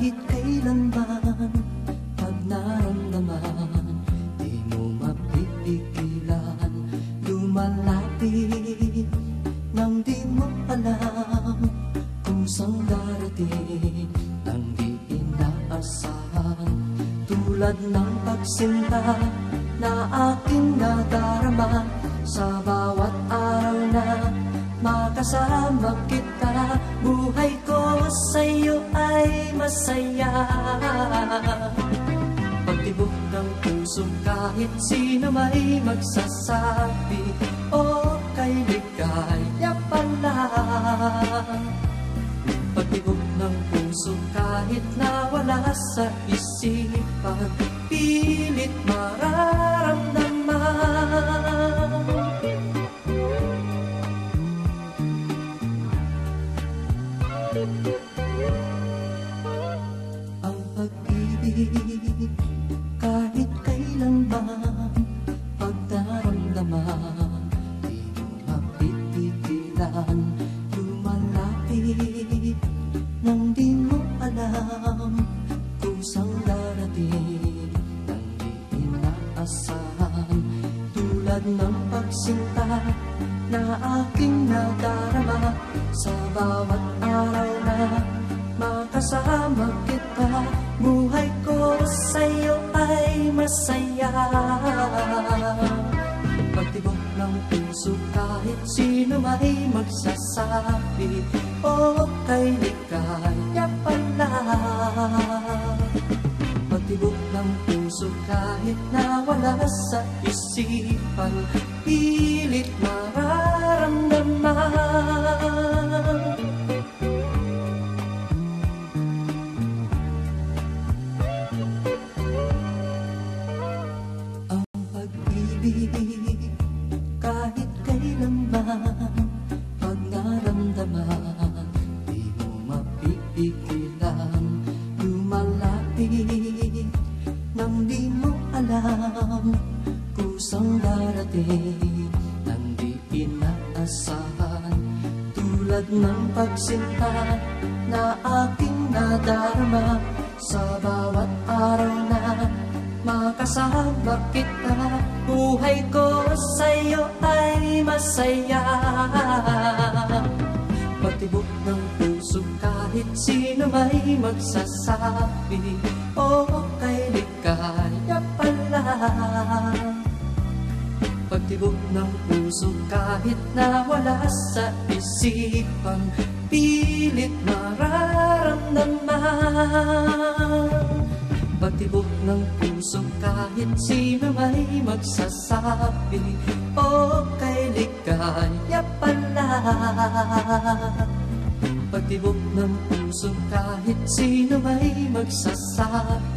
Kahit kailanman, pag naramdaman, di mo mapipigilan lumalapit nang di mo alam kung saan darating nang di inaasahan. Tulad ng pagsinta na aking nadarama sa bawat araw na makasama kita, buhay ko sa'yo ay masaya. Pagtibok ng puso kahit sino may magsasabi, okay, ligaya pala. Pagtibok ng puso kahit nawala sa isipan, pilit mararamdaman. Ang pag-ibig kahit kailanman, pag naramdaman, di mo mapipigilan lumalapit nang di mo alam kung saan darating nang di inaasahan. Tulad ng pagsinta na aking nadarama sa bawat araw na makasama kita, buhay ko sa'yo ay masaya. Pagtibok ng puso kahit sino may magsasabi, okay, ligaya pala. Pagtibok ng puso kahit nawala sa isipan, pilit mararamdaman. Ang pag-ibig kahit kailanman, pag naramdaman, di mo mapipigilan lumalapit nang di mo alam kung saan darating nang di inaasahan. Tulad ng pagsinta na aking nadarama sa bawat araw na makasama kita, buhay ko sa'yo ay masaya. Pagtibok ng puso kahit sino may magsasabi, okay, ligaya pala. Pagtibok ng puso kahit nawala sa isipan, pilit mararamdaman. Pagtibok ng puso kahit sino may magsasabi, okay, ligaya pala. Pagtibok ng puso kahit sino may magsasabi,